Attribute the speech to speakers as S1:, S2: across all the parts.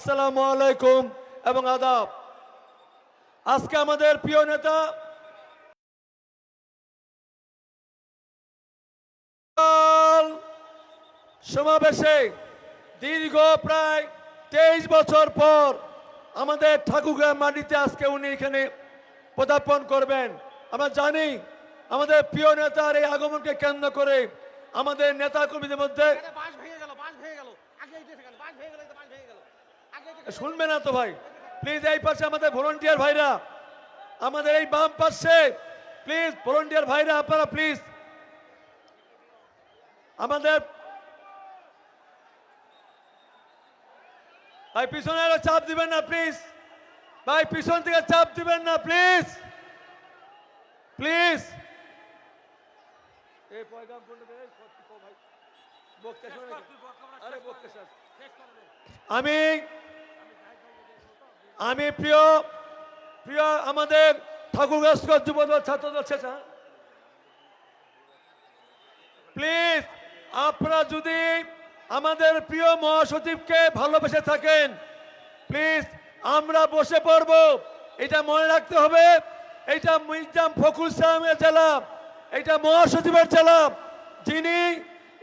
S1: আসসালামু আলাইকুম এবং আদাব। আজকে আমাদের প্রিয় নেতা সমাবেশে দীর্ঘ প্রায় 23 বছর পর আমাদের ঠাকুরগাঁও মাটিতে আজকে উনি এখানে পদার্পণ করবেন। আমরা জানি আমাদের প্রিয় নেতার এই আগমনকে কেন্দ্র করে আমাদের নেতা কর্মীদের মধ্যে শুনবে না তো ভাই, প্লিজ এই পাশে আমাদের ভলান্টিয়ার ভাইরা, আমাদের এই বাম পাশে প্লিজ ভলান্টিয়ার ভাইরা আপনারা প্লিজ আমাদের ভাই পিছনে আরো চাপ দিবেন না প্লিজ, ভাই পিছন থেকে চাপ দিবেন না প্লিজ প্লিজ। আমি আমি প্রিয় প্রিয় আমাদের ঠাকুরগাঁও যুবদল ছাত্রদল শেষা প্লিজ আপনারা যদি আমাদের প্রিয় মহাসচিবকে ভালোবেসে থাকেন প্লিজ আমরা বসে পড়ব। এটা মনে রাখতে হবে, এটা মির্জা ফখরুল ইসলামের জেলা, এটা মহাসচিবের জেলা, যিনি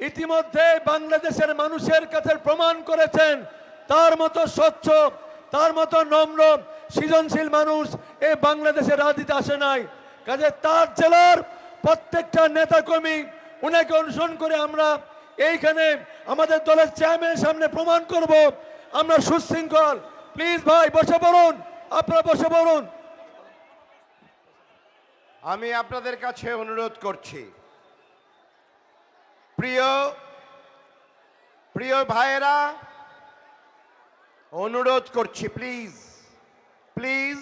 S1: ইতিমধ্যে বাংলাদেশের মানুষের কাছে প্রমাণ করেছেন তার মতো স্বচ্ছ, তার মতো নম্র সৃজনশীল মানুষ এই বাংলাদেশের রাজনীতিতে আসে নাই। কাজে তার জেলার প্রত্যেকটা নেতাকর্মী উনাকে অনুসরণ করে আমরা এইখানে আমাদের দলের চেয়ারম্যানের সামনে প্রমাণ করব আমরা সুশৃঙ্খল। প্লিজ ভাই বসে পড়ুন, আপনারা বসে পড়ুন।
S2: আমি আপনাদের কাছে অনুরোধ করছি, প্রিয় প্রিয় ভাইয়েরা, অনুরোধ করছি প্লিজ প্লিজ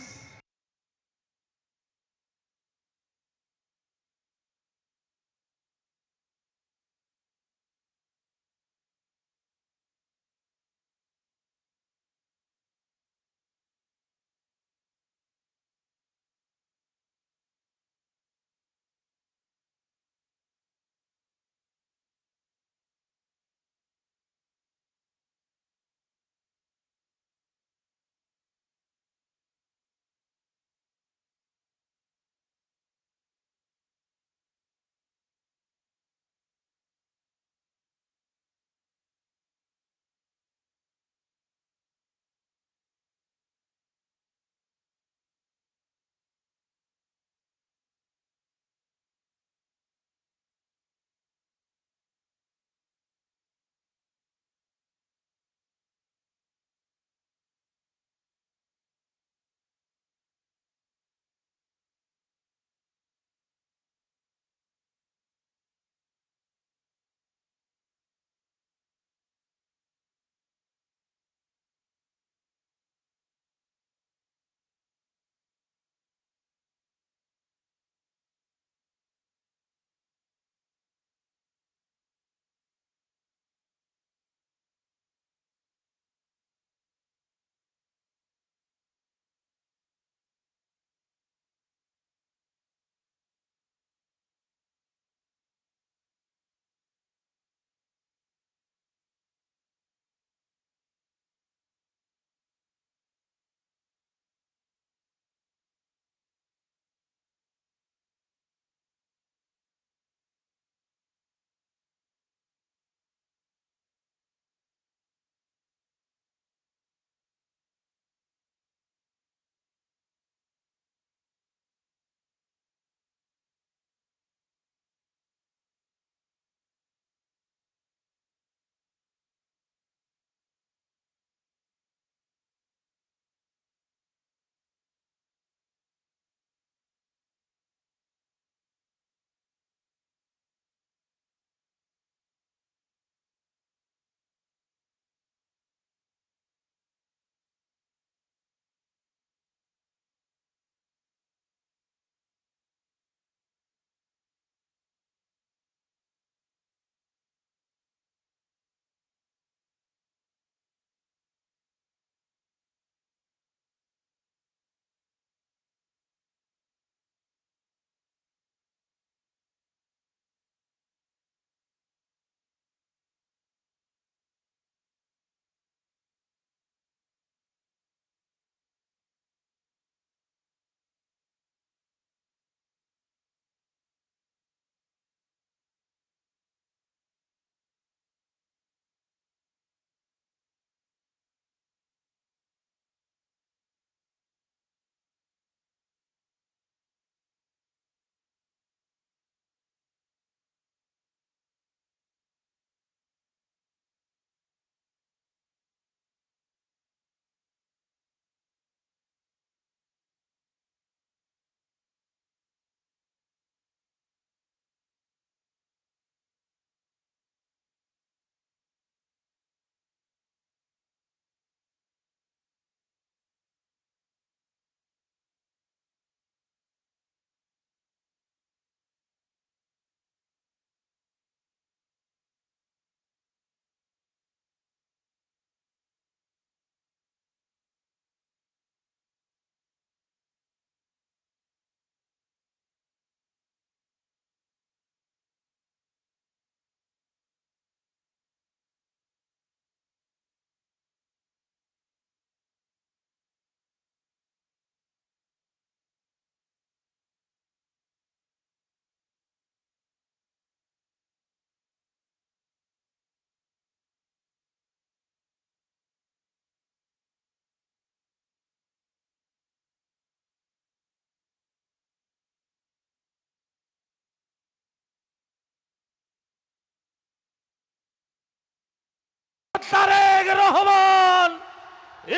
S3: তারেক রহমান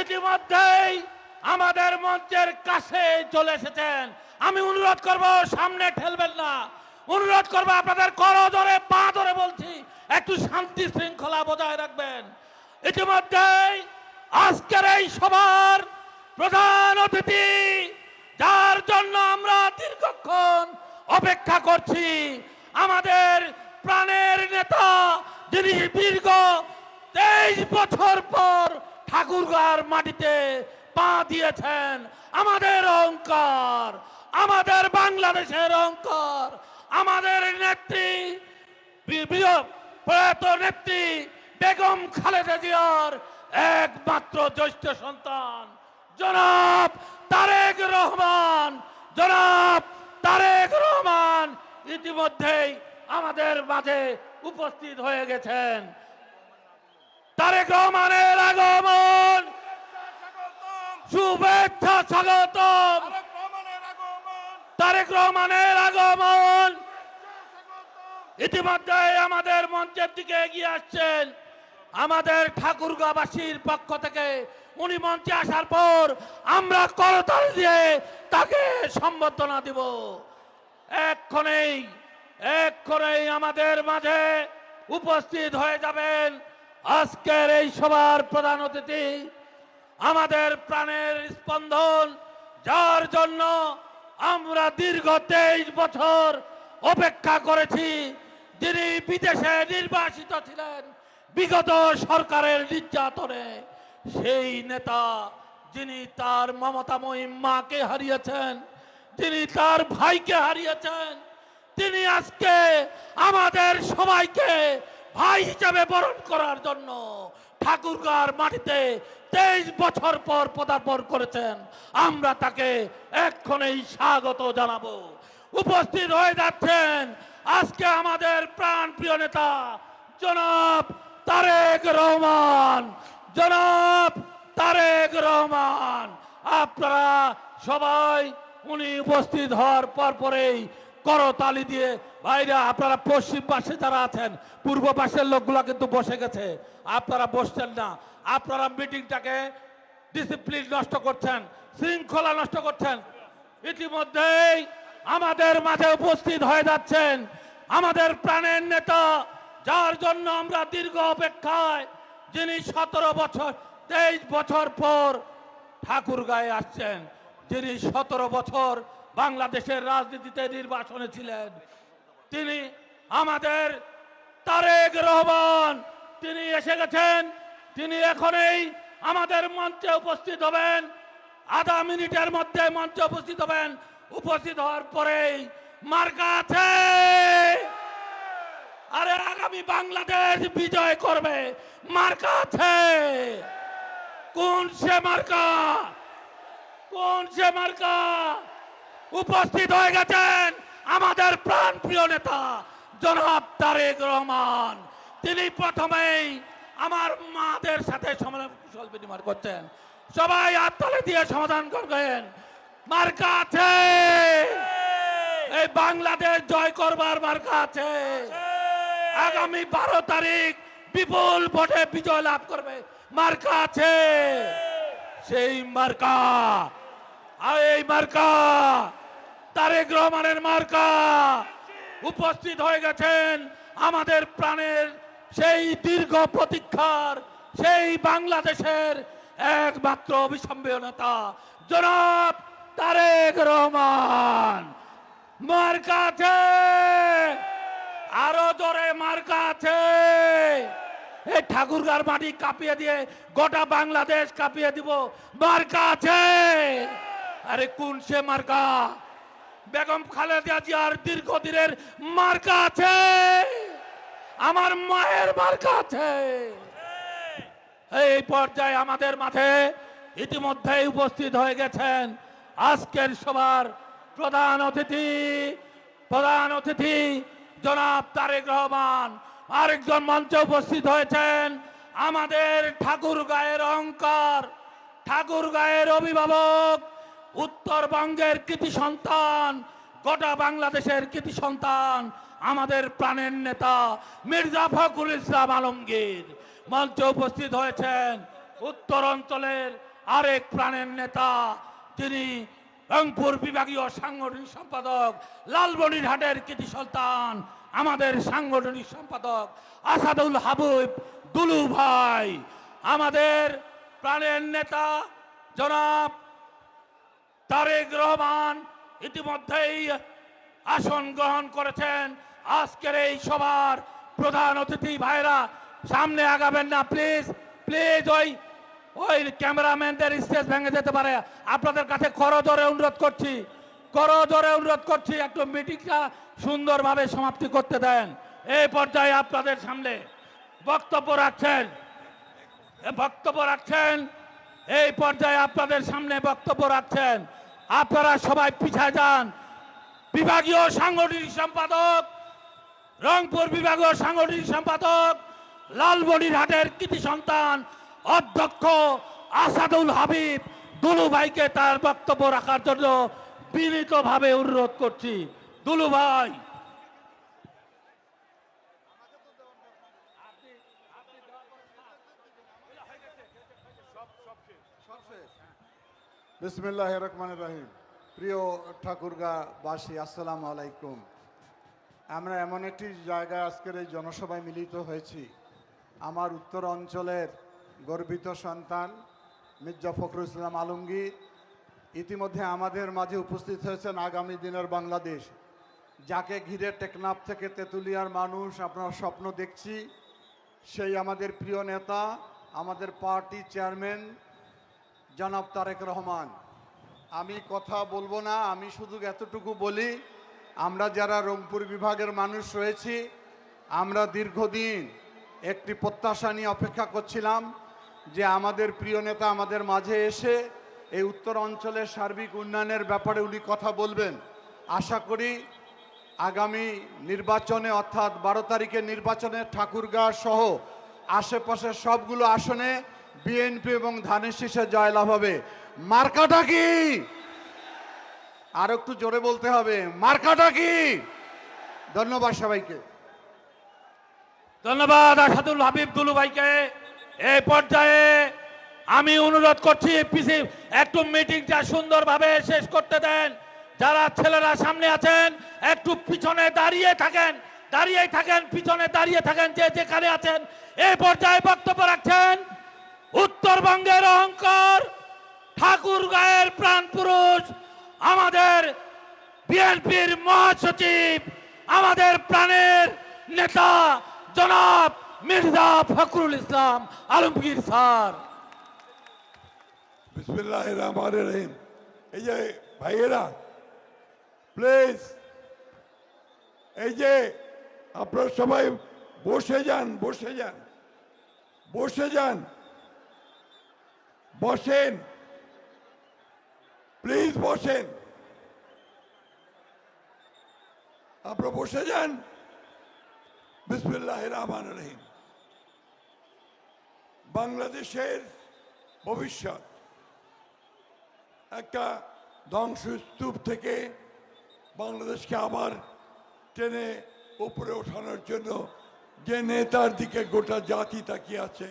S3: ইতিমধ্যেই আমাদের মঞ্চের কাছে চলে এসেছেন। আমি অনুরোধ করব, সামনে ঠেলবেন না, অনুরোধ করব আপনাদের করজোরে পা ধরে বলছি একটু শান্তি শৃঙ্খলা বজায় রাখবেন। ইতিমধ্যেই আজকের এই সভার প্রধান অতিথি, যার জন্য আমরা দীর্ঘক্ষণ অপেক্ষা করছি, আমাদের প্রাণের নেতা, যিনি দীর্ঘ 23 বছর পর ঠাকুরগাঁর মাটিতে পা দিয়েছেন, আমাদের অহংকার, আমাদের বাংলাদেশের অহংকার, আমাদের নেত্রী, প্রয়াত নেত্রী বেগম খালেদা জিয়ার একমাত্র জ্যেষ্ঠ সন্তান জনাব তারেক রহমান। জনাব তারেক রহমান ইতিমধ্যেই আমাদের মাঝে উপস্থিত হয়ে গেছেন। তারেক রহমানের আগমন, শুভেচ্ছা, স্বাগতম। তারেক রহমানের আগমন। ইতিমধ্যে আমাদের মঞ্চের দিকে এগিয়ে আসছেন আমাদের ঠাকুরগাঁওবাসীর পক্ষ থেকে। উনি মঞ্চে আসার পর আমরা করতালি দিয়ে তাকে সম্বর্ধনা দিব। এক্ষণেই আমাদের মাঝে উপস্থিত হয়ে যাবেন আজকের এই সভার প্রধান অতিথি, আমাদের প্রাণের স্পন্দন, যার জন্য আমরা দীর্ঘ 23 বছর অপেক্ষা করেছি, যিনি বিদেশে নির্বাসিত ছিলেন বিগত সরকারের নির্যাতনে, সেই নেতা যিনি তার মমতাময়ী মাকে হারিয়েছেন, যিনি তার ভাইকে হারিয়েছেন, তিনি আজকে আমাদের সবাইকে ভাই হিসাবে বরণ করার জন্য ঠাকুরগাঁর মাটিতে 23 বছর পর পদার্পণ করেছেন। আমরা তাকে এক্ষণেই স্বাগত জানাবো। উপস্থিত হয়ে যাচ্ছেন আজকে আমাদের প্রাণ প্রিয় নেতা জনাব তারেক রহমান। জনাব তারেক রহমান, আপনারা সবাই উনি উপস্থিত হওয়ার পরেই করতালি দিয়ে, ভাইরা আপনারা পশ্চিম পাশে যারা আছেন, পূর্ব পাশের লোকগুলো কিন্তু বসে গেছে, আপনারা বসছেন না, আপনারা মিটিংটাকে ডিসিপ্লিন নষ্ট করছেন, শৃঙ্খলা নষ্ট করছেন। ইতিমধ্যেই আমাদের মাঝে উপস্থিত হয়ে যাচ্ছেন আমাদের প্রাণের নেতা, যার জন্য আমরা দীর্ঘ অপেক্ষায়, যিনি 23 বছর পর ঠাকুরগাঁয়ে আসছেন, যিনি 17 বছর বাংলাদেশের রাজনীতিতে নির্বাসনে ছিলেন, তিনি আমাদের তারেক রহমান। তিনি এসে গেছেন, তিনি এখনই আমাদের মঞ্চে উপস্থিত হবেন, আধা মিনিটের মধ্যে মঞ্চে উপস্থিত হবেন। উপস্থিত হওয়ার পরেই মার্কা আছে, আরে আগামী বাংলাদেশ বিজয় করবে, মার্কা আছে। কোন সে মার্কা? কোন সে মার্কা? উপস্থিত হয়ে গেছেন আমাদের প্রাণ প্রিয় নেতা জনাব তারেক রহমান। তিনি প্রথমেই আমার মাদের সাথে কুশল বিনিময় করছেন। সবাই হাততালি দিয়ে সমাধান করবেন। মার্কা আছে, এই বাংলাদেশ জয় করবার মার্কা আছে। আগামী 12 তারিখ বিপুল ভোটে বিজয় লাভ করবে, মার্কা আছে। সেই মার্কা, আর এই মার্কা তারেক রহমানের মার্কা। উপস্থিত হয়ে গেছেন আমাদের প্রাণের সেই দীর্ঘ প্রতীক্ষার, সেই বাংলাদেশের একমাত্র অবিসম্ভাব্য নেতা জনাব তারেক রহমান। মার্কা আছে, আরো জোরে মার্কা আছে। এই ঠাকুরগাঁর মাটি কাঁপিয়ে দিয়ে গোটা বাংলাদেশ কাঁপিয়ে দিব, মার্কা আছে। আরে কোন সে মার্কা? বেগম খালেদা জিয়ার দীর্ঘদিনের মার্কা আছে, আমার মায়ের মার্কা আছে। এই পর্যায়ে আমাদের মাঝে ইতিমধ্যে উপস্থিত হয়ে গেছেন আজকের সভার প্রধান অতিথি জনাব তারেক রহমান। আরেকজন মঞ্চে উপস্থিত হয়েছেন আমাদের ঠাকুরগাঁয়ের অহংকার, ঠাকুরগাঁয়ের অভিভাবক, উত্তরবঙ্গের কৃতি সন্তান, গোটা বাংলাদেশের কৃতি সন্তান, আমাদের প্রাণের নেতা মির্জা ফখরুল ইসলাম আলমগীর। মঞ্চে উপস্থিত হয়েছেন উত্তর অঞ্চলের আরেক প্রাণের নেতা, তিনি রংপুর বিভাগীয় সাংগঠনিক সম্পাদক লালমনিরহাটের কৃতি সন্তান, আমাদের সাংগঠনিক সম্পাদক আসাদুল হাবিব দুলু ভাই, আমাদের প্রাণের নেতা জনাব তারেক রহমান ইতিমধ্যেই আসন গ্রহণ করেছেন। আজকের এই সভার প্রধান অতিথি ভাইরা সামনে আগাবেন না প্লিজ, প্লিজ। ওই ক্যামেরাম্যানদের স্টেজ ভেঙে যেতে পারে। আপনাদের কাছে করজোরে অনুরোধ করছি, করজোরে অনুরোধ করছি, একটু মিটিংটা সুন্দরভাবে সমাপ্তি করতে দেন। এই পর্যায়ে আপনাদের সামনে বক্তব্য রাখছেন এই পর্যায়ে আপনাদের সামনে বক্তব্য রাখছেন, আপনারা সবাই পিছায় যান। বিভাগীয় সাংগঠনিক সম্পাদক, রংপুর বিভাগীয় সাংগঠনিক সম্পাদক লালমনিরহাটের কৃতি সন্তান অধ্যক্ষ আসাদুল হাবিব দুলু ভাইকে তার বক্তব্য রাখার জন্য বিনীতভাবে অনুরোধ করছি। দুলু ভাই।
S4: বিসমিল্লাহির রহমানির রহিম। প্রিয় ঠাকুরগাঁবাসী, আসসালামু আলাইকুম। আমরা এমন একটি জায়গায় আজকের এই জনসভায় মিলিত হয়েছি, আমার উত্তর অঞ্চলের গর্বিত সন্তান মির্জা ফখরুল ইসলাম আলমগীর ইতিমধ্যে আমাদের মাঝে উপস্থিত হয়েছেন। আগামী দিনের বাংলাদেশ, যাকে ঘিরে টেকনাফ থেকে তেঁতুলিয়ার মানুষ আপনারা স্বপ্ন দেখছি, সেই আমাদের প্রিয় নেতা, আমাদের পার্টি চেয়ারম্যান জনাব তারেক রহমান। আমি কথা বলবো না, আমি শুধু এতটুকু বলি, আমরা যারা রংপুর বিভাগের মানুষ রয়েছি, আমরা দীর্ঘদিন একটি প্রত্যাশা নিয়ে অপেক্ষা করছিলাম যে আমাদের প্রিয় নেতা আমাদের মাঝে এসে এই উত্তর অঞ্চলের সার্বিক উন্নয়নের ব্যাপারে উনি কথা বলবেন। আশা করি আগামী নির্বাচনে অর্থাৎ 12 তারিখের নির্বাচনে ঠাকুরগাঁও সহ আশেপাশের সবগুলো আসনে বিএনপি এবং ধানের শীষে জয়লাভ হবে। মার্কাটা কি? আর একটু জোরে বলতে হবে, মার্কাটা কি? ধন্যবাদ সবাইকে।
S3: ধন্যবাদ আসাদুল হাবিব দুলু ভাইকে। এই পর্যায়ে আমি অনুরোধ করছি পিসি একটু মিটিংটা সুন্দরভাবে শেষ করতে দেন। যারা ছেলেরা সামনে আছেন একটু পিছনে দাঁড়িয়েই থাকেন, পিছনে দাঁড়িয়ে থাকেন যে যেখানে আছেন। এই পর্যায়ে বক্তব্য রাখছেন উত্তরবঙ্গের অহংকার, ঠাকুরগাঁয়ের প্রাণ পুরুষ, আমাদের বিএনপির মহাসচিব, আমাদের প্রাণের নেতা জনাব মির্জা ফখরুল ইসলাম আলমগীর স্যার।
S5: বিসমিল্লাহির রহমানির রহিম। এই যে ভাইয়েরা প্লিজ, এই যে আপনারা সবাই বসে যান, বসেন প্লিজ, বসেন, আপনারা বসে যান। বিসমিল্লাহির রহমানির রহিম। বাংলাদেশের ভবিষ্যৎ একটা ধ্বংসস্তূপ থেকে বাংলাদেশকে আবার টেনে উপরে ওঠানোর জন্য যে নেতার দিকে গোটা জাতি তাকিয়ে আছে,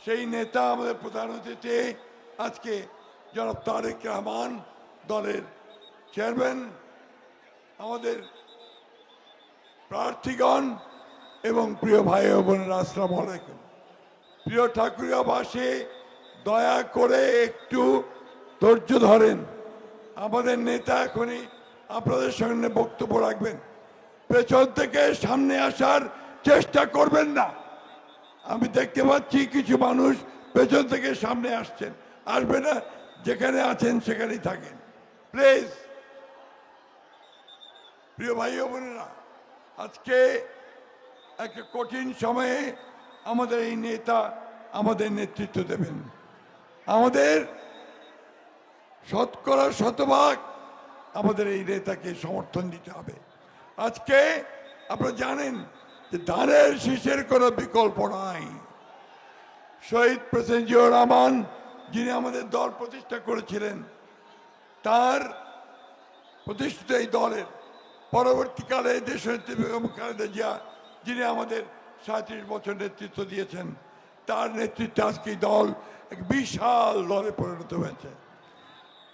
S5: সেই নেতা আমাদের প্রধান অতিথি আজকে জনাব তারেক রহমান, দলের চেয়ারম্যান, আমাদের প্রার্থীগণ এবং প্রিয় ভাই ও বোনেরা, আসসালামু আলাইকুম। প্রিয় ঠাকুরগাঁওবাসী, দয়া করে একটু ধৈর্য ধরেন। আমাদের নেতা এখনই আপনাদের সামনে বক্তব্য রাখবেন। পেছন থেকে সামনে আসার চেষ্টা করবেন না। আমি দেখতে পাচ্ছি কিছু মানুষ পেছন থেকে সামনে আসবে না, যেখানে আছেন সেখানেই থাকেন প্লিজ। প্রিয় ভাই ও বোনেরা, আজকে একটা কঠিন সময়ে আমাদের এই নেতা আমাদের নেতৃত্ব দেবেন। আমাদের শতভাগ আমাদের এই নেতাকে সমর্থন দিতে হবে। আজকে আপনারা জানেন যে ধানের শীষের কোনো বিকল্প নাই। শহীদ প্রেসিডেন্ট জিয়াউর রহমান, যিনি আমাদের দল প্রতিষ্ঠা করেছিলেন, তার প্রতিষ্ঠিত এই দলের পরবর্তীকালে দেশনেত্রী বেগম খালেদা জিয়া, যিনি আমাদের 37 বছর নেতৃত্ব দিয়েছেন, তার নেতৃত্বে আজকে এই দল এক বিশাল দলে পরিণত হয়েছে।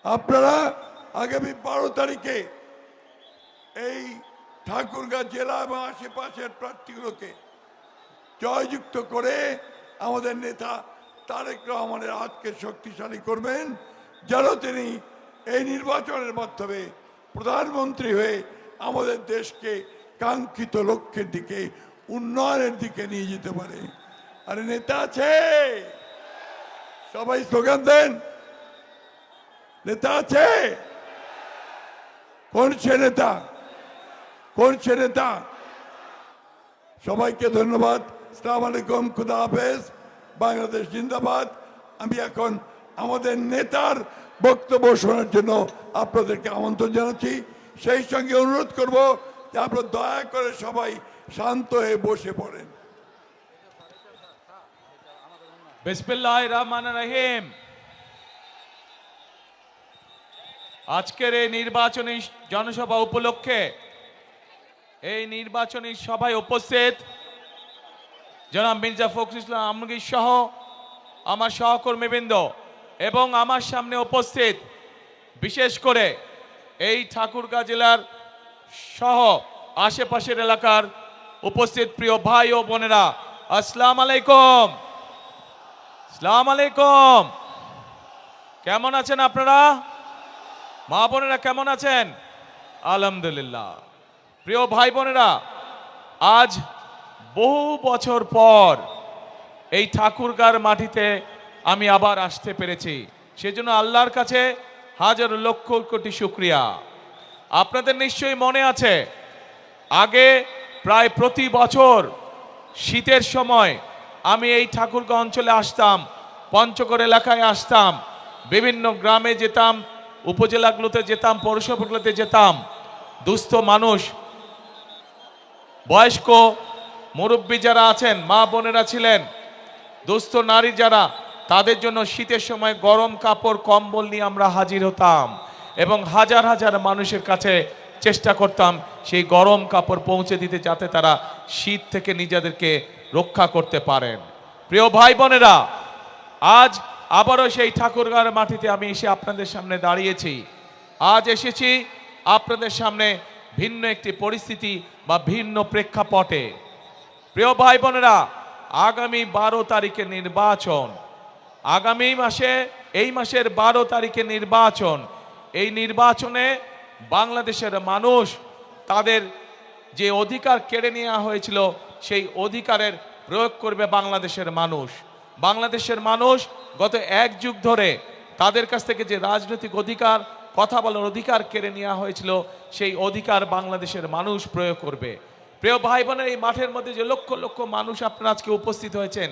S5: আপনারা আগামী 12 তারিখে এই ঠাকুরগাঁ জেলা এবং আশেপাশের প্রার্থীগুলোকে জয়যুক্ত করে আমাদের নেতা তারেক রহমানের হাতকে শক্তিশালী করবেন, যেন তিনি এই নির্বাচনের মাধ্যমে প্রধানমন্ত্রী হয়ে আমাদের দেশকে কাঙ্ক্ষিত লক্ষ্যের দিকে, উন্নয়নের দিকে নিয়ে যেতে পারে। আরে নেতা আছে, সবাই স্লোগান দেন, নেতা আছে? কোন সে নেতা? কোন সে নেতা? সবাইকে ধন্যবাদ। আসসালামু আলাইকুম, খুদা হাফেজ, বাংলাদেশ জিন্দাবাদ। আমি এখন আমাদের নেতার বক্তব্য শোনার জন্য আপনাদেরকে আমন্ত্রণ জানাচ্ছি। সেই সঙ্গে অনুরোধ করব যে আপনারা দয়া করে সবাই শান্ত হয়ে বসে পড়েন।
S3: বিসমিল্লাহির রহমানির রহিম। আজকের এই নির্বাচনী জনসভা উপলক্ষে এই নির্বাচনী সভায় উপস্থিত জনাব মির্জা ফখরুল ইসলাম আলমগীর সহ আমার সহকর্মীবৃন্দ এবং আমার সামনে উপস্থিত বিশেষ করে এই ঠাকুরগাঁ জেলার সহ আশেপাশের এলাকার উপস্থিত প্রিয় ভাই ও বোনেরা, আসসালামু আলাইকুম। আসসালামু আলাইকুম। কেমন আছেন আপনারা? মা বোনেরা কেমন আছেন? আলহামদুলিল্লাহ। প্রিয় ভাই বোনেরা, আজ বহু বছর পর এই ঠাকুরগাঁর মাটিতে আমি আবার আসতে পেরেছি, সেজন্য আল্লাহর কাছে হাজার লক্ষ কোটি শুকরিয়া। আপনাদের নিশ্চয়ই মনে আছে, আগে প্রায় প্রতি বছর শীতের সময় আমি এই ঠাকুরগাঁও অঞ্চলে আসতাম, পঞ্চগড় এলাকায় আসতাম, বিভিন্ন গ্রামে যেতাম, উপজেলাগুলোতে যেতাম, পৌরসভাগুলোতে যেতাম। দুস্থ মানুষ, বয়স্ক মুরব্বী যারা আছেন, মা বোনেরা ছিলেন, দুস্থ নারী যারা, তাদের জন্য শীতের সময় গরম কাপড় কম্বল নিয়ে আমরা হাজির হতাম এবং হাজার হাজার মানুষের কাছে চেষ্টা করতাম সেই গরম কাপড় পৌঁছে দিতে, যাতে তারা শীত থেকে নিজেদেরকে রক্ষা করতে পারেন। প্রিয় ভাই বোনেরা, আজ আবারও সেই ঠাকুরগাঁর মাটিতে আমি এসে আপনাদের সামনে দাঁড়িয়েছি। আজ এসেছি আপনাদের সামনে ভিন্ন একটি পরিস্থিতি বা ভিন্ন প্রেক্ষাপটে। প্রিয় ভাই বোনেরা, আগামী 12 তারিখে নির্বাচন, আগামী মাসে, এই মাসের 12 তারিখে নির্বাচন। এই নির্বাচনে বাংলাদেশের মানুষ তাদের যে অধিকার কেড়ে নেওয়া হয়েছিল সেই অধিকারের প্রয়োগ করবে বাংলাদেশের মানুষ। বাংলাদেশের মানুষ গত 1 যুগ ধরে তাদের কাছ থেকে যে রাজনৈতিক অধিকার, কথা বলার অধিকার কেড়ে নেওয়া হয়েছিল, সেই অধিকার বাংলাদেশের মানুষ প্রয়োগ করবে। প্রিয় ভাই বোনের, এই মাঠের মধ্যে যে লক্ষ লক্ষ মানুষ আপনারা আজকে উপস্থিত হয়েছেন,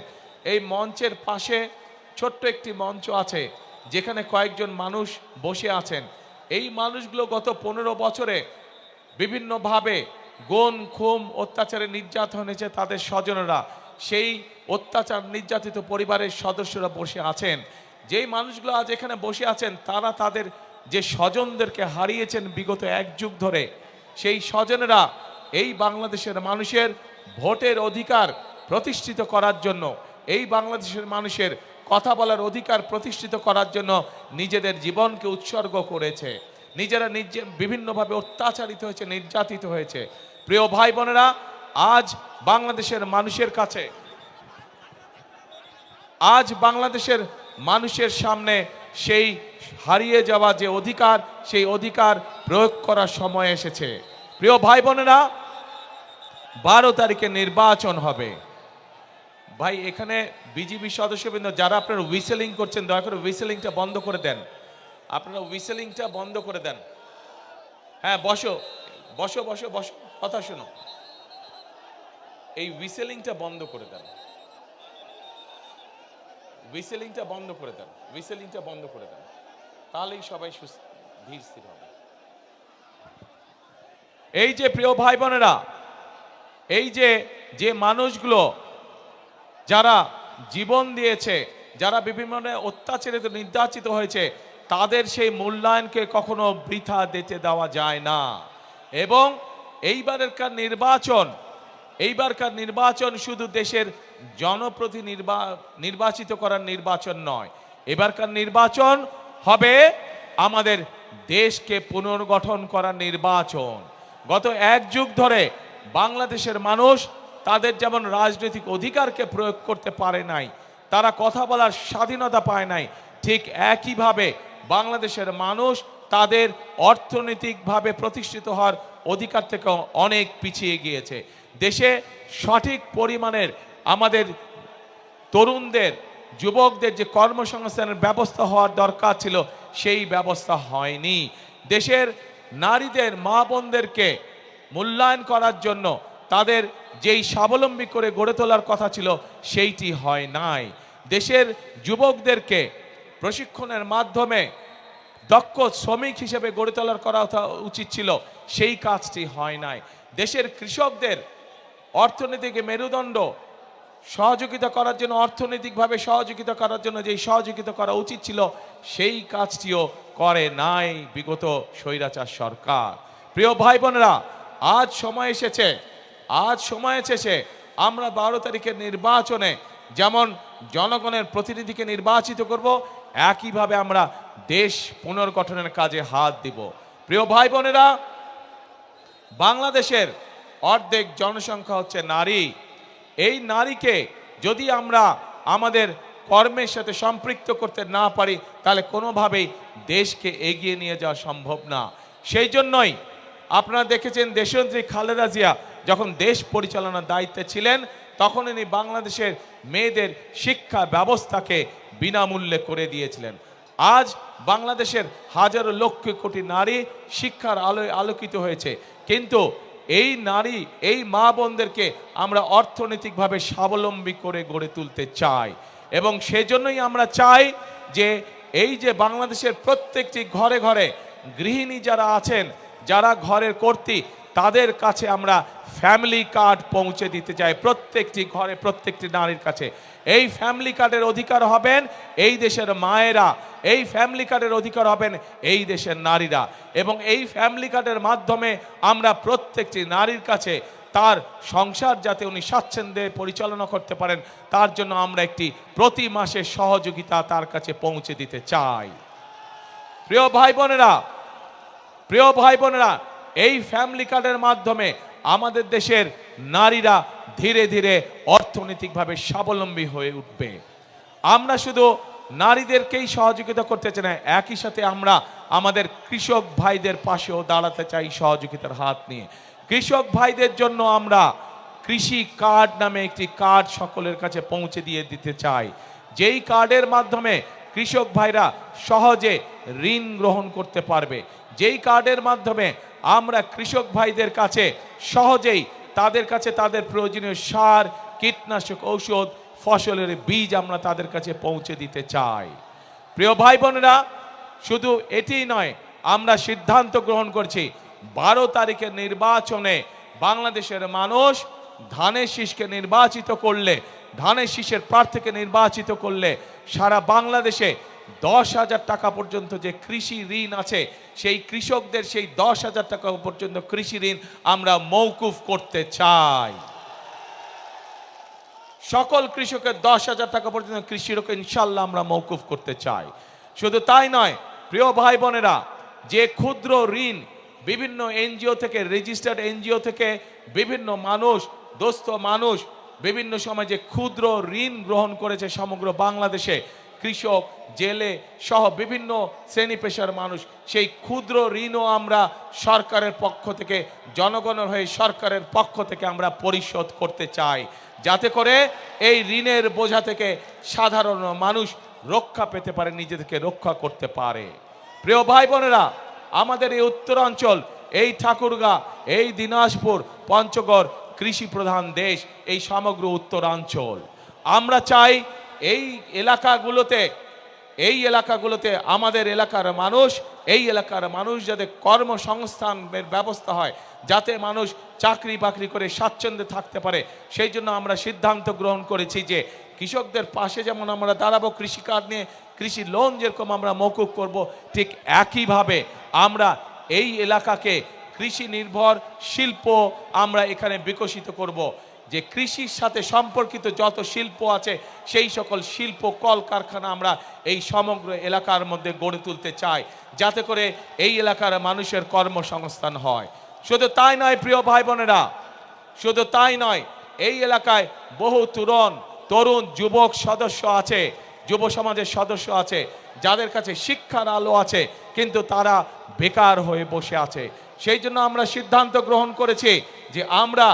S3: এই মঞ্চের পাশে ছোট্ট একটি মঞ্চ আছে যেখানে কয়েকজন মানুষ বসে আছেন। এই মানুষগুলো গত 15 বছরে বিভিন্নভাবে গুম খুন অত্যাচারে নির্যাতন হয়েছে তাদের স্বজনেরা, সেই অত্যাচার নির্যাতিত পরিবারের সদস্যরা বসে আছেন। যেই মানুষগুলো আজ এখানে বসে আছেন, তারা তাদের যে স্বজনদেরকে হারিয়েছেন বিগত 1 যুগ ধরে, সেই স্বজনেরা এই বাংলাদেশের মানুষের ভোটের অধিকার প্রতিষ্ঠিত করার জন্য, এই বাংলাদেশের মানুষের কথা বলার অধিকার প্রতিষ্ঠিত করার জন্য নিজেদের জীবনকে উৎসর্গ করেছে। নিজেরা বিভিন্নভাবে অত্যাচারিত হয়েছে, নির্যাতিত হয়েছে। প্রিয় ভাই বোনেরা, আজ বাংলাদেশের মানুষের কাছে, আজ বাংলাদেশের মানুষের সামনে সেই হারিয়ে যাওয়া যে অধিকার, সেই অধিকার প্রয়োগ করার সময় এসেছে। প্রিয় ভাই বোনেরা, 12 তারিখে নির্বাচন হবে। ভাই, এখানে বিজিবি সদস্যবৃন্দ যারা আপনারা হুইসেলিং করছেন, দয়া করে হুইসেলিংটা বন্ধ করে দেন। আপনারা হুইসেলিংটা বন্ধ করে দেন। হ্যাঁ, বসো বসো বসো বসো, কথা শোনো। এই হুইসেলিংটা বন্ধ করে দেন, হুইসেলিংটা বন্ধ করে দেন, হুইসেলিংটা বন্ধ করে দেন, তাহলেই সবাই ধীর স্থির হবে। এই যে প্রিয় ভাই বোনেরা, এই যে মানুষগুলো যারা জীবন দিয়েছে, যারা বিভিন্ন অত্যাচারিত নির্যাতিত হয়েছে, তাদের সেই মূল্যায়নকে কখনো বৃথা দিতে দেওয়া যায় না। এবং এইবারের নির্বাচন এইবারকার নির্বাচন শুধু দেশের নির্বাচিত করার নির্বাচন নয়, এবারকার নির্বাচন হবে আমাদের দেশকে পুনর্গঠন করার নির্বাচন। গত এক যুগ ধরে বাংলাদেশের মানুষ তাদের যেমন রাজনৈতিক অধিকারকে প্রয়োগ করতে পারে নাই, তারা কথা বলার স্বাধীনতা পায় নাই, ঠিক একইভাবে বাংলাদেশের মানুষ তাদের অর্থনৈতিকভাবে প্রতিষ্ঠিত হওয়ার অধিকার থেকে অনেক পিছিয়ে গিয়েছে। দেশে সঠিক পরিমাণের আমাদের তরুণদের, যুবকদের যে কর্মসংস্থানের ব্যবস্থা হওয়ার দরকার ছিল সেই ব্যবস্থা হয়নি। দেশের নারীদের, মা বোনদেরকে মূল্যায়ন করার জন্য তাদের যেই স্বাবলম্বী করে গড়ে তোলার কথা ছিল সেইটি হয় নাই। দেশের যুবকদেরকে প্রশিক্ষণের মাধ্যমে দক্ষ শ্রমিক হিসেবে গড়ে তোলার করা উচিত ছিল, সেই কাজটি হয় নাই। দেশের কৃষকদের অর্থনৈতিক মেরুদণ্ড সহযোগিতা করার জন্য, অর্থনৈতিকভাবে সহযোগিতা করার জন্য যেই সহযোগিতা করা উচিত ছিল সেই কাজটিও করে নাই বিগত স্বৈরাচার সরকার। প্রিয় ভাই বোনেরা, আজ সময় এসেছে আমরা 12 তারিখের নির্বাচনে যেমন জনগণের প্রতিনিধিকে নির্বাচিত করব, একইভাবে আমরা দেশ পুনর্গঠনের কাজে হাত দিব। প্রিয় ভাই বোনেরা, বাংলাদেশের অর্ধেক জনসংখ্যা হচ্ছে নারী। এই নারীকে যদি আমরা আমাদের কর্মের সাথে সম্পৃক্ত করতে না পারি তাহলে কোনোভাবেই দেশকে এগিয়ে নিয়ে যাওয়া সম্ভব না। সেই জন্যই আপনারা দেখেছেন দেশনেত্রী খালেদা জিয়া যখন দেশ পরিচালনার দায়িত্বে ছিলেন তখন ইনি বাংলাদেশের মেয়েদের শিক্ষা ব্যবস্থাকে বিনামূল্যে করে দিয়েছিলেন। আজ বাংলাদেশের হাজারো লক্ষ কোটি নারী শিক্ষার আলোয় আলোকিত হয়েছে, কিন্তু এই নারী, এই মা বোনদেরকে আমরা অর্থনৈতিকভাবে স্বাবলম্বী করে গড়ে তুলতে চাই। এবং সেজন্যই আমরা চাই যে এই যে বাংলাদেশের প্রত্যেকটি ঘরে ঘরে গৃহিণী যারা আছেন, যারা ঘরের কর্ত্রী, তাদের কাছে আমরা ফ্যামিলি কার্ড পৌঁছে দিতে চাই, প্রত্যেকটি ঘরে প্রত্যেকটি নারীর কাছে। এই ফ্যামিলি কার্ডের অধিকার হবেন এই দেশের মায়েরা, এই ফ্যামিলি কার্ডের অধিকার হবেন এই দেশের নারীরা। এবং এই ফ্যামিলি কার্ডের মাধ্যমে আমরা প্রত্যেকটি নারীর কাছে তার সংসার যাতে উনি স্বাচ্ছন্দ্যে পরিচালনা করতে পারেন তার জন্য আমরা একটি প্রতি মাসে সহযোগিতা তার কাছে পৌঁছে দিতে চাই। প্রিয় ভাই বোনেরা, এই ফ্যামিলি কার্ডের মাধ্যমে আমাদের দেশের নারীরা ধীরে ধীরে অর্থনৈতিকভাবে স্বাবলম্বী হয়ে উঠবে। আমরা শুধু নারীদেরকেই সহযোগিতা করতে চাই না, একই সাথে আমরা আমাদের কৃষক ভাইদের পাশেও দাঁড়াতে চাই সহযোগিতার হাত নিয়ে। কৃষক ভাইদের জন্য আমরা কৃষি কার্ড নামে একটি কার্ড সকলের কাছে পৌঁছে দিয়ে দিতে চাই, যেই কার্ডের মাধ্যমে কৃষক ভাইরা সহজে ঋণ গ্রহণ করতে পারবে, যেই কার্ডের মাধ্যমে আমরা কৃষক ভাইদের কাছে সহজেই তাদের কাছে তাদের প্রয়োজনীয় সার, কীটনাশক ঔষধ, ফসলের বীজ আমরা তাদের কাছে পৌঁছে দিতে চাই। প্রিয় ভাই বোনেরা, শুধু এটি নয়, আমরা সিদ্ধান্ত গ্রহণ করছি 12 তারিখের নির্বাচনে বাংলাদেশের মানুষ ধানের শীষকে নির্বাচিত করলে, ধানের শীষের প্রার্থীকে নির্বাচিত করলে সারা বাংলাদেশে 10,000 টাকা পর্যন্ত যে কৃষি ঋণ আছে সেই কৃষকদের সেই 10,000 টাকা পর্যন্ত কৃষি ঋণ আমরা মওকুফ করতে চাই। সকল কৃষকের 10,000 টাকা পর্যন্ত কৃষি ঋণ ইনশাল্লাহ আমরা মওকুফ করতে চাই। শুধু তাই নয়, প্রিয় ভাই বোনেরা, যে ক্ষুদ্র ঋণ বিভিন্ন এনজিও থেকে, রেজিস্টার্ড এনজিও থেকে বিভিন্ন মানুষ, দোস্ত মানুষ বিভিন্ন সময় যে ক্ষুদ্র ঋণ গ্রহণ করেছে সমগ্র বাংলাদেশে, কৃষক, জেলে সহ বিভিন্ন শ্রেণী পেশার মানুষ, সেই ক্ষুদ্র ঋণও আমরা সরকারের পক্ষ থেকে, জনগণের হয়ে সরকারের পক্ষ থেকে আমরা পরিশোধ করতে চাই, যাতে করে এই ঋণের বোঝা থেকে সাধারণ মানুষ রক্ষা পেতে পারে, নিজেদেরকে রক্ষা করতে পারে। প্রিয় ভাই বোনেরা, আমাদের এই উত্তরাঞ্চল, এই ঠাকুরগাঁ, এই দিনাজপুর, পঞ্চগড় কৃষি প্রধান দেশ, এই সমগ্র উত্তরাঞ্চল, আমরা চাই এই এলাকাগুলোতে আমাদের এলাকার মানুষ যাতে কর্মসংস্থানের ব্যবস্থা হয়, যাতে মানুষ চাকরি বাকরি করে স্বাচ্ছন্দ্যে থাকতে পারে, সেই জন্য আমরা সিদ্ধান্ত গ্রহণ করেছি যে কৃষকদের পাশে যেমন আমরা দাঁড়াবো, কৃষি কার্ড নিয়ে কৃষি লোন যেরকম আমরা মওকুফ করব, ঠিক একইভাবে আমরা এই এলাকাকে কৃষি নির্ভর শিল্প আমরা এখানে বিকশিত করব। যে কৃষির সাথে সম্পর্কিত যত শিল্প আছে সেই সকল শিল্প কলকারখানা আমরা এই সমগ্র এলাকার মধ্যে গড়ে তুলতে চাই, যাতে করে এই এলাকার মানুষের কর্মসংস্থান হয়। শুধু তাই নয় প্রিয় ভাই বোনেরা, শুধু তাই নয়, এই এলাকায় বহু তরুণ যুবক সদস্য আছে, যুব সমাজের সদস্য আছে, যাদের কাছে শিক্ষার আলো আছে কিন্তু তারা বেকার হয়ে বসে আছে। সেই জন্য আমরা সিদ্ধান্ত গ্রহণ করেছি যে আমরা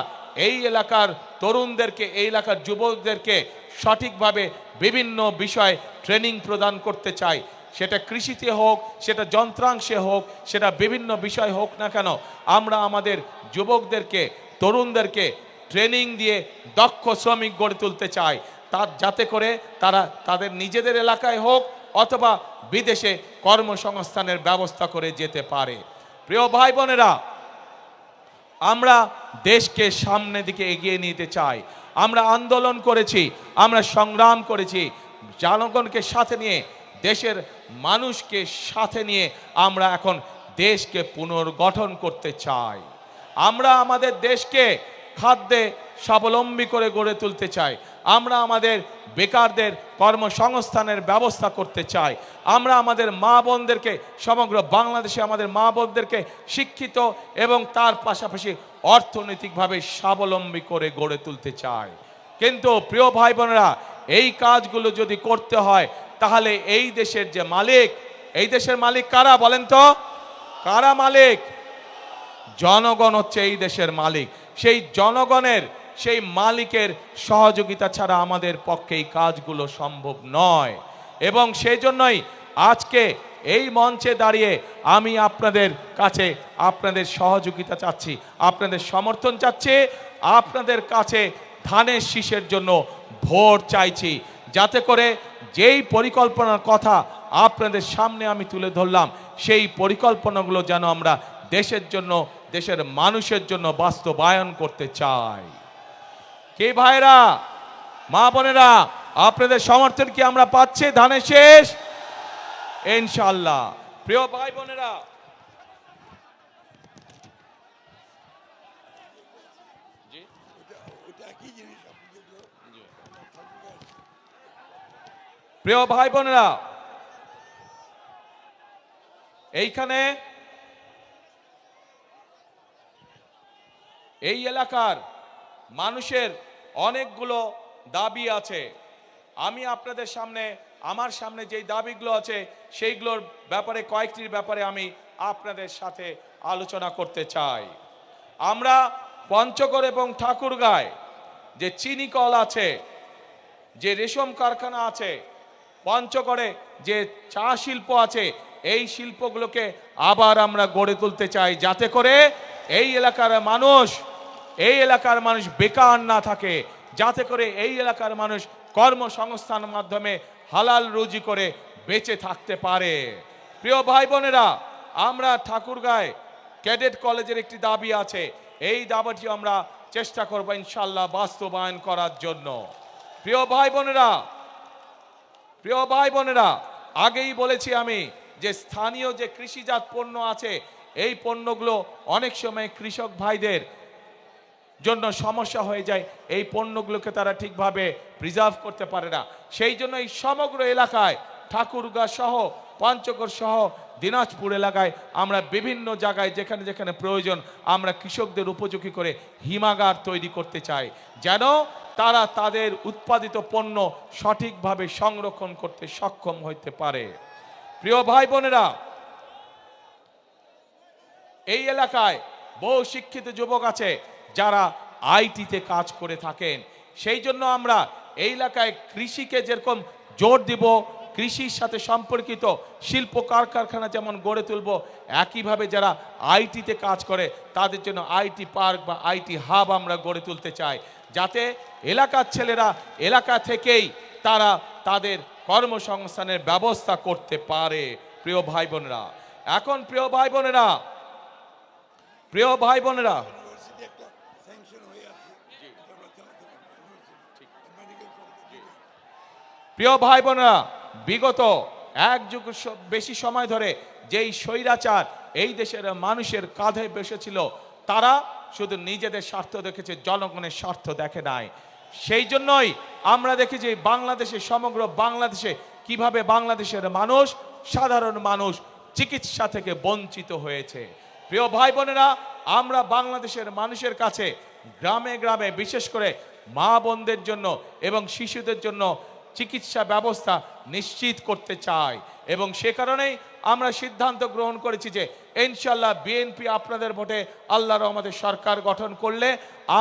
S3: এই এলাকার তরুণদেরকে, এই এলাকার যুবকদেরকে সঠিকভাবে বিভিন্ন বিষয় ট্রেনিং প্রদান করতে চাই। সেটা কৃষিতে হোক, সেটা যন্ত্রাংশে হোক, সেটা বিভিন্ন বিষয় হোক না কেন, আমরা আমাদের যুবকদেরকে, তরুণদেরকে ট্রেনিং দিয়ে দক্ষ শ্রমিক গড়ে তুলতে চাই, যাতে করে তারা তাদের নিজেদের এলাকায় হোক অথবা বিদেশে কর্মসংস্থানের ব্যবস্থা করে যেতে পারে। প্রিয় ভাই বোনেরা, আমরা দেশকে সামনের দিকে এগিয়ে নিতে চাই। আমরা আন্দোলন করেছি, আমরা সংগ্রাম করেছি, জনগণকে সাথে নিয়ে, দেশের মানুষকে সাথে নিয়ে আমরা এখন দেশকে পুনর্গঠন করতে চাই। আমরা আমাদের দেশকে খাদ্যে স্বাবলম্বী করে গড়ে তুলতে চাই। আমরা আমাদের বেকারদের কর্মসংস্থানের ব্যবস্থা করতে চাই। আমরা আমাদের মা বোনদেরকে, সমগ্র বাংলাদেশে আমাদের মা বোনদেরকে শিক্ষিত এবং তার পাশাপাশি অর্থনৈতিকভাবে স্বাবলম্বী করে গড়ে তুলতে চাই। কিন্তু প্রিয় ভাই বোনেরা, এই কাজগুলো যদি করতে হয় তাহলে এই দেশের যে মালিক, এই দেশের মালিক কারা বলেন তো? কারা মালিক? জনগণ হচ্ছে এই দেশের মালিক। সেই জনগণের, সেই মালিকের সহযোগিতা ছাড়া আমাদের পক্ষে এই কাজগুলো সম্ভব নয়। এবং সেই জন্যই আজকে এই মঞ্চে দাঁড়িয়ে আমি আপনাদের কাছে আপনাদের সহযোগিতা চাচ্ছি, আপনাদের সমর্থন চাচ্ছি, আপনাদের কাছে ধানের শীষের জন্য ভোট চাইছি, যাতে করে যেই পরিকল্পনার কথা আপনাদের সামনে আমি তুলে ধরলাম সেই পরিকল্পনাগুলো যেন আমরা দেশের জন্য, দেশের মানুষের জন্য বাস্তবায়ন করতে চাই। কে ভাইরা, মা বোনেরা, আপনাদের সমর্থন কি আমরা পাচ্ছি ধানের শীষ? ইনশাআল্লাহ। প্রিয় ভাই বোনেরা, প্রিয় ভাই বোনেরা, এইখানে এই এলাকার মানুষের অনেকগুলো দাবি আছে। আমি আপনাদের সামনে, আমার সামনে যেই দাবিগুলো আছে সেইগুলোর ব্যাপারে, কয়েকটির ব্যাপারে আমি আপনাদের সাথে আলোচনা করতে চাই। আমরা পঞ্চগড় এবং ঠাকুরগাঁয় যে চিনি কল আছে, যে রেশম কারখানা আছে, পঞ্চগড়ে যে চা শিল্প আছে, এই শিল্পগুলোকে আবার আমরা গড়ে তুলতে চাই, যাতে করে এই এলাকার মানুষ বেকার না থাকে, যাতে করে এই এলাকার মানুষ কর্মসংস্থানের মাধ্যমে হালাল রুজি করে বেঁচে থাকতে পারে। প্রিয় ভাই বোনেরা, আমরা ঠাকুরগাঁয় ক্যাডেট কলেজের একটি দাবি আছে, এই দাবিটি আমরা চেষ্টা করব ইনশাআল্লাহ বাস্তবায়ন করার জন্য। প্রিয় ভাই বোনেরা, আগেই বলেছি আমি যে স্থানীয় যে কৃষিজাত পণ্য আছে, এই পণ্যগুলো অনেক সময় কৃষক ভাইদের জন্য সমস্যা হয়ে যায়, এই পণ্যগুলোকে তারা ঠিকভাবে প্রিজার্ভ করতে পারে না। সেই জন্য এই সমগ্র এলাকায়, ঠাকুরগাঁ সহ, পঞ্চগড় সহ, দিনাজপুর এলাকায় আমরা বিভিন্ন জায়গায় যেখানে যেখানে প্রয়োজন আমরা কৃষকদের উপযোগী করে হিমাগার তৈরি করতে চাই, যেন তারা তাদের উৎপাদিত পণ্য সঠিকভাবে সংরক্ষণ করতে সক্ষম হতে পারে। প্রিয় ভাই বোনেরা, এই এলাকায় বহু শিক্ষিত যুবক আছে যারা আইটিতে কাজ করে থাকেন। সেই জন্য আমরা এই এলাকায় কৃষিকে যেরকম জোর দিব, কৃষির সাথে সম্পর্কিত শিল্প কারখানা যেমন গড়ে তুলব, একইভাবে যারা আইটিতে কাজ করে তাদের জন্য আইটি পার্ক বা আইটি হাব আমরা গড়ে তুলতে চাই, যাতে এলাকার ছেলেরা এলাকা থেকেই তারা তাদের কর্মসংস্থানের ব্যবস্থা করতে পারে। প্রিয় ভাই বোনেরা, এখন প্রিয় ভাই বোনেরা, বিগত এক যুগ বেশি সময় ধরে যেই স্বৈরাচার এই দেশের মানুষের কাঁধে বসেছিল, তারা শুধু নিজেদের স্বার্থ দেখেছে, জনগণের স্বার্থ দেখে নাই। সেই জন্যই আমরা দেখেছি বাংলাদেশে, সমগ্র বাংলাদেশে কিভাবে বাংলাদেশের মানুষ, সাধারণ মানুষ চিকিৎসা থেকে বঞ্চিত হয়েছে। প্রিয় ভাই বোনেরা, আমরা বাংলাদেশের মানুষের কাছে গ্রামে গ্রামে বিশেষ করে মা বোনদের জন্য এবং শিশুদের জন্য চিকিৎসা ব্যবস্থা নিশ্চিত করতে চাই, এবং সে কারণেই আমরা সিদ্ধান্ত গ্রহণ করেছি যে ইনশাল্লাহ বিএনপি আপনাদের ভোটে আল্লাহর রহমতে সরকার গঠন করলে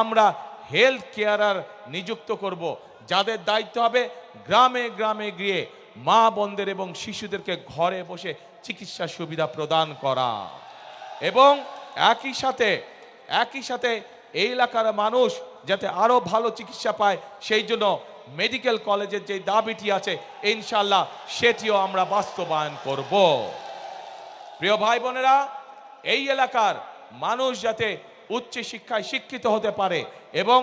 S3: আমরা হেলথ কেয়ারার নিযুক্ত করব, যাদের দায়িত্ব হবে গ্রামে গ্রামে গিয়ে মা বোনদের এবং শিশুদেরকে ঘরে বসে চিকিৎসা সুবিধা প্রদান করা, এবং একই সাথে এই এলাকার মানুষ যাতে আরো ভালো চিকিৎসা পায় সেই জন্য মেডিকেল কলেজের যে দাবিটি আছে ইনশাল্লাহ সেটিও আমরা বাস্তবায়ন করব। প্রিয় ভাই বোনেরা, এই এলাকার মানুষ যাতে উচ্চ শিক্ষায় শিক্ষিত হতে পারে এবং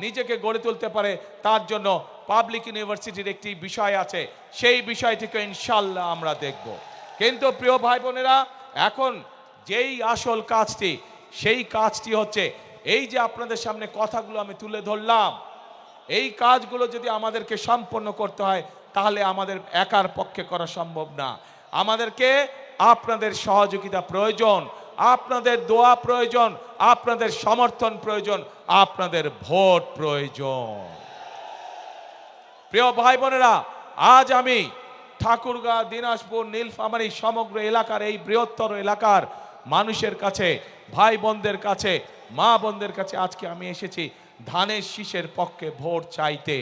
S3: নিজেকে গড়ে তুলতে পারে, তার জন্য পাবলিক ইউনিভার্সিটির একটি বিষয় আছে, সেই বিষয়টিকে ইনশাল্লাহ আমরা দেখব। কিন্তু প্রিয় ভাই বোনেরা, এখন যেই আসল কাজটি, সেই কাজটি হচ্ছে এই যে আপনাদের সামনে কথাগুলো আমি তুলে ধরলাম, এই কাজগুলো যদি আমাদেরকে সম্পন্ন করতে হয় তাহলে আমাদের একার পক্ষে করা সম্ভব না। আমাদেরকে আপনাদের সহযোগিতা প্রয়োজন, আপনাদের দোয়া প্রয়োজন, আপনাদের সমর্থন প্রয়োজন, আপনাদের ভোট প্রয়োজন। প্রিয় ভাই বোনেরা, আজ আমি ঠাকুরগাঁ, দিনাজপুর, নীলফামারী সমগ্র এলাকার, এই বৃহত্তর এলাকার মানুষের কাছে, ভাই বোনদের কাছে, মা বোনদের কাছে আজকে আমি এসেছি ধানের শীষের পক্ষে ভোট চাইতে।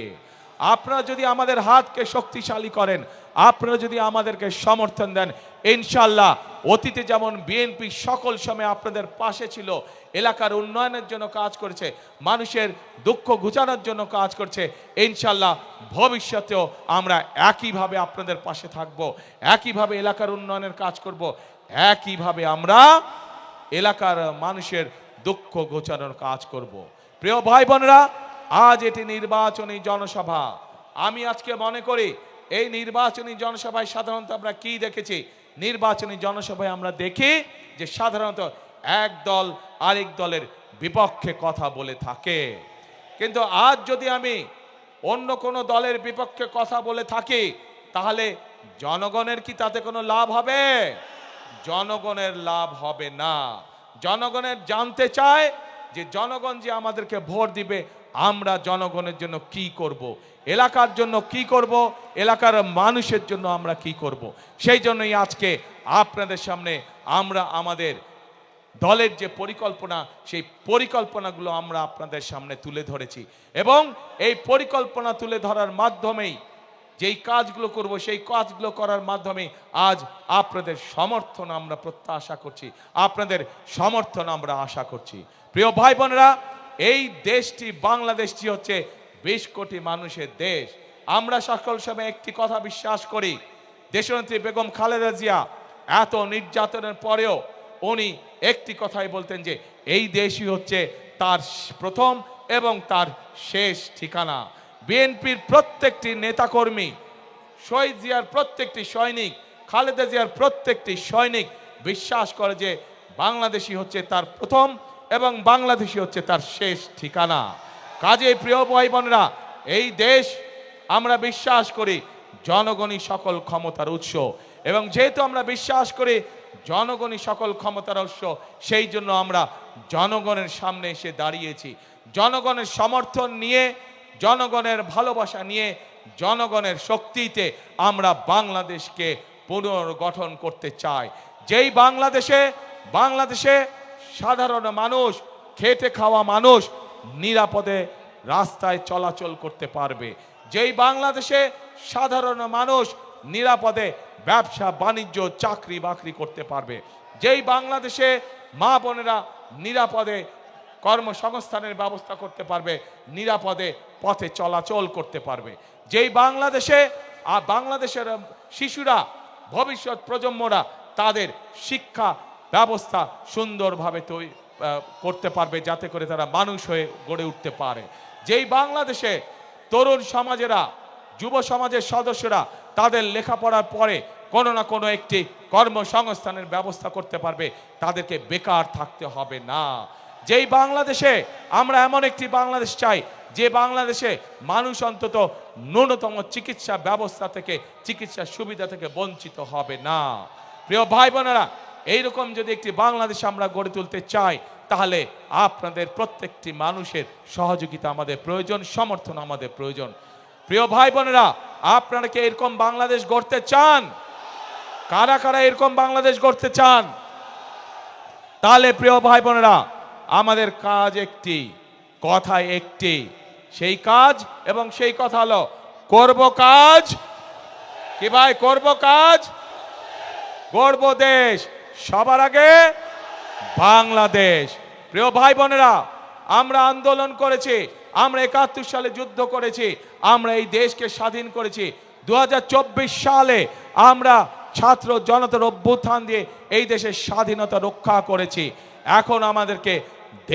S3: আপনারা যদি আমাদের হাতকে শক্তিশালী করেন, আপনারা যদি আমাদেরকে সমর্থন দেন, ইনশাল্লাহ অতীতে যেমন বিএনপি সকল সময় আপনাদের পাশে ছিল, এলাকার উন্নয়নের জন্য কাজ করেছে, মানুষের দুঃখ ঘুচানোর জন্য কাজ করছে, ইনশাল্লাহ ভবিষ্যতেও আমরা একইভাবে আপনাদের পাশে থাকব, একইভাবে এলাকার উন্নয়নের কাজ করব, একইভাবে আমরা এলাকার মানুষের দুঃখ ঘোচানোর কাজ করব। প্রিয় ভাই বোনেরা, আজ এটি নির্বাচনী জনসভা। আমি আজকে মনে করি এই নির্বাচনী জনসভায় সাধারণত আমরা কি দেখেছি, নির্বাচনী জনসভায় আমরা দেখি যে সাধারণত এক দল আরেক দলের বিপক্ষে কথা বলে থাকে। কিন্তু আজ যদি আমি অন্য কোনো দলের বিপক্ষে কথা বলে থাকি তাহলে জনগণের কি তাতে কোনো লাভ হবে? জনগণের লাভ হবে না। জনগণের জানতে চায় যে জনগণ যে আমাদেরকে ভোট দিবে আমরা জনগণের জন্য কি করব, এলাকার জন্য কি করব, এলাকার মানুষের জন্য আমরা কি করব। সেই জন্যই আজকে আপনাদের সামনে আমরা আমাদের দলের যে পরিকল্পনা, সেই পরিকল্পনাগুলো আমরা আপনাদের সামনে তুলে ধরেছি, এবং এই পরিকল্পনা তুলে ধরার মাধ্যমেই যেই কাজগুলো করব সেই কাজগুলো করার মাধ্যমে আজ আপনাদের সমর্থন আমরা প্রত্যাশা করছি, আপনাদের সমর্থন আমরা আশা করছি। প্রিয় ভাই বোনেরা, এই দেশটি, বাংলাদেশটি হচ্ছে 20 কোটি মানুষের দেশ। আমরা সকল সময় একটি কথা বিশ্বাস করি, দেশনেত্রী বেগম খালেদা জিয়া এত নির্যাতনের পরেও উনি একটি কথাই বলতেন যে এই দেশই হচ্ছে তার প্রথম এবং তার শেষ ঠিকানা। বিএনপির প্রত্যেকটি নেতাকর্মী, শহীদ জিয়ার প্রত্যেকটি সৈনিক, খালেদা জিয়ার প্রত্যেকটি সৈনিক বিশ্বাস করে যে বাংলাদেশই হচ্ছে তার প্রথম এবং বাংলাদেশই হচ্ছে তার শেষ ঠিকানা। কাজেই প্রিয় ভাই বোনেরা, এই দেশ আমরা বিশ্বাস করি জনগণই সকল ক্ষমতার উৎস, এবং যেহেতু আমরা বিশ্বাস করি জনগণই সকল ক্ষমতার উৎস, সেই জন্য আমরা জনগণের সামনে এসে দাঁড়িয়েছি। জনগণের সমর্থন নিয়ে, জনগণের ভালোবাসা নিয়ে, জনগণের শক্তিতে আমরা বাংলাদেশকে পুনর্গঠন করতে চাই। যেই বাংলাদেশে সাধারণ মানুষ, খেটে খাওয়া মানুষ নিরাপদে রাস্তায় চলাচল করতে পারবে, যেই বাংলাদেশে সাধারণ মানুষ নিরাপদে ব্যবসা বাণিজ্য চাকরি বাকরি করতে পারবে, যেই বাংলাদেশে মা বোনেরা নিরাপদে কর্মসংস্থানের ব্যবস্থা করতে পারবে, নিরাপদে পথে চলাচল করতে পারবে, যেই বাংলাদেশের শিশুরা, ভবিষ্যৎ প্রজন্মরা তাদের শিক্ষা ব্যবস্থা সুন্দরভাবে করতে পারবে, যাতে করে তারা মানুষ হয়ে গড়ে উঠতে পারে, যেই বাংলাদেশে তরুণ সমাজেরা, যুব সমাজের সদস্যরা তাদের লেখাপড়ার পরে কোনো না কোনো একটি কর্মসংস্থানের ব্যবস্থা করতে পারবে, তাদেরকে বেকার থাকতে হবে না। যেই বাংলাদেশে আমরা এমন একটি বাংলাদেশ চাই, যে বাংলাদেশে মানুষ অন্তত ন্যূনতম চিকিৎসা ব্যবস্থা থেকে, চিকিৎসা সুবিধা থেকে বঞ্চিত হবে না। প্রিয় ভাই বোনেরা, এইরকম যদি একটি বাংলাদেশ আমরা গড়ে তুলতে চাই, তাহলে আপনাদের প্রত্যেকটি মানুষের সহযোগিতা আমাদের প্রয়োজন, সমর্থন আমাদের প্রয়োজন। প্রিয় ভাই বোনেরা, আপনারা কি এরকম বাংলাদেশ গড়তে চান? কারা কারা এরকম বাংলাদেশ গড়তে চান? তাহলে প্রিয় ভাই বোনেরা, আমাদের কাজ একটি, কথা একটি, সেই কাজ এবং সেই কথা হলো করব কাজ। কি ভাই, করব কাজ, গড়ব দেশ, সবার আগে বাংলাদেশ। প্রিয় ভাই বোনেরা, আমরা আন্দোলন করেছি, আমরা 71 সালে যুদ্ধ করেছি, আমরা এই দেশকে স্বাধীন করেছি। 2024 সালে আমরা ছাত্র জনতার অভ্যুত্থান দিয়ে এই দেশের স্বাধীনতা রক্ষা করেছি। এখন আমাদেরকে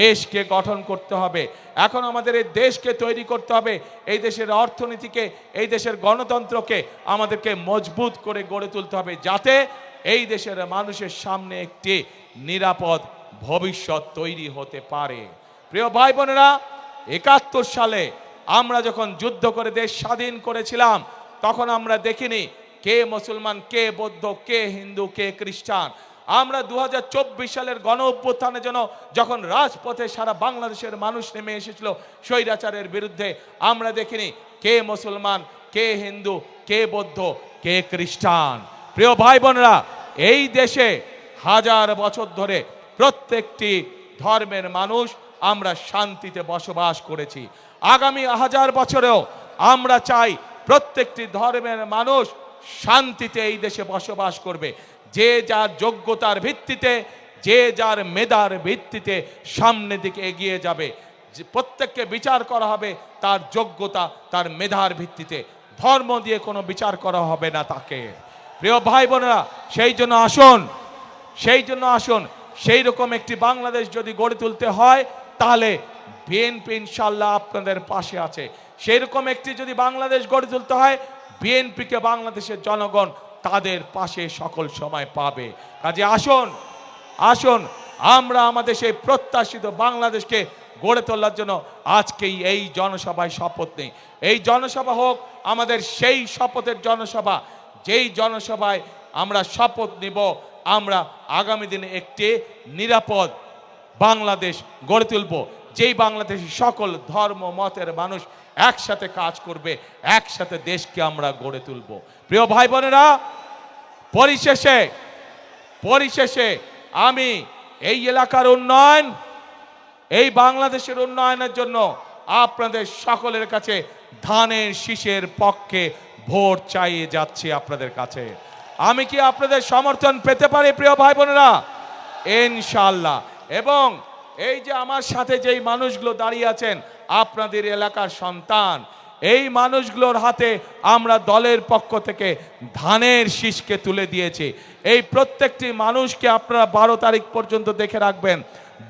S3: দেশকে গঠন করতে হবে, এখন আমাদের এই দেশকে তৈরি করতে হবে, এই দেশের অর্থনীতিকে, এই দেশের গণতন্ত্রকে আমাদেরকে মজবুত করে গড়ে তুলতে হবে, যাতে এই দেশের মানুষের সামনে একটি নিরাপদ ভবিষ্যৎ তৈরি হতে পারে। প্রিয় ভাই বোনেরা, 71 সালে আমরা যখন যুদ্ধ করে দেশ স্বাধীন করেছিলাম, তখন আমরা দেখিনি কে মুসলমান, কে বৌদ্ধ, কে হিন্দু, কে খ্রিস্টান। আমরা 2024 সালের গণ অভ্যুত্থানের জন্য যখন রাজপথে সারা বাংলাদেশের মানুষ নেমে এসেছিল স্বৈরাচারের বিরুদ্ধে, আমরা দেখিনি কে মুসলমান, কে হিন্দু, কে বৌদ্ধ, কে খ্রিস্টান। প্রিয় ভাই বোনেরা, এই দেশে হাজার বছর ধরে প্রত্যেকটি ধর্মের মানুষ আমরা শান্তিতে বসবাস করেছি। আগামী হাজার বছরেও আমরা চাই প্রত্যেকটি ধর্মের মানুষ শান্তিতে এই দেশে বসবাস করবে। যে যার যোগ্যতার ভিত্তিতে, যে যার মেধার ভিত্তিতে সামনের দিকে এগিয়ে যাবে। প্রত্যেককে বিচার করা হবে তার যোগ্যতা, তার মেধার ভিত্তিতে, ধর্ম দিয়ে কোনো বিচার করা হবে না তাকে। প্রিয় ভাই বোনেরা, সেই জন্য আসুন সেই রকম একটি বাংলাদেশ যদি গড়ে তুলতে হয়, তাহলে বিএনপি ইনশাল্লাহ আপনাদের পাশে আছে। সেই রকম একটি যদি বাংলাদেশ গড়ে তুলতে হয়, বিএনপিকে বাংলাদেশের জনগণ তাদের পাশে সকল সময় পাবে। কাজে আসুন আমরা আমাদের সেই প্রত্যাশিত বাংলাদেশকে গড়ে তোলার জন্য আজকেই এই জনসভায় শপথ নেই। এই জনসভা হোক আমাদের সেই শপথের জনসভা, যেই জনসভায় আমরা শপথ নিব আমরা আগামী দিনে একটি নিরাপদ বাংলাদেশ গড়ে তুলব, যেই বাংলাদেশে সকল ধর্ম মতের মানুষ একসাথে কাজ করবে, একসাথে দেশকে আমরা গড়ে তুলব। প্রিয় ভাই বোনেরা, পরিশেষে আমি এই এলাকার উন্নয়ন, এই বাংলাদেশের উন্নয়নের জন্য আপনাদের সকলের কাছে ধানের শীষের পক্ষে ভোট চাইয়ে যাচ্ছি আপনাদের কাছে। আমি কি আপনাদের সমর্থন পেতে পারি প্রিয় ভাই বোনেরা? ইনশাআল্লাহ। এবং এই যে আমার সাথে যেই মানুষগুলো দাঁড়িয়ে আছেন, আপনাদের এলাকার সন্তান, এই মানুষগুলোর হাতে আমরা দলের পক্ষ থেকে ধানের শীষকে তুলে দিয়েছি। এই প্রত্যেকটি মানুষকে আপনারা 12 তারিখ পর্যন্ত দেখে রাখবেন।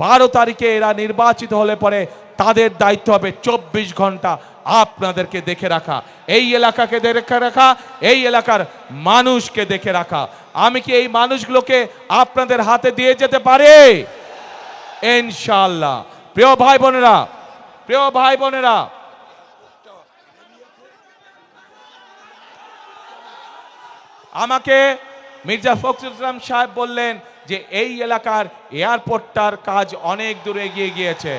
S3: 12 তারিখে এরা নির্বাচিত হলে পরে তাদের দায়িত্ব হবে 24 ঘন্টা আপনাদেরকে দেখে রাখা, এই এলাকাকে দেখে রাখা, এই এলাকার মানুষকে দেখে রাখা। আমি কি এই মানুষগুলোকে আপনাদের হাতে দিয়ে যেতে পারি? ইনশাআল্লাহ। প্রিয় ভাই বোনেরা, আমাকে মির্জা ফখরুল ইসলাম সাহেব বললেন যে এই এলাকার এয়ারপোর্টটার কাজ অনেক দূরে এগিয়ে গিয়েছে।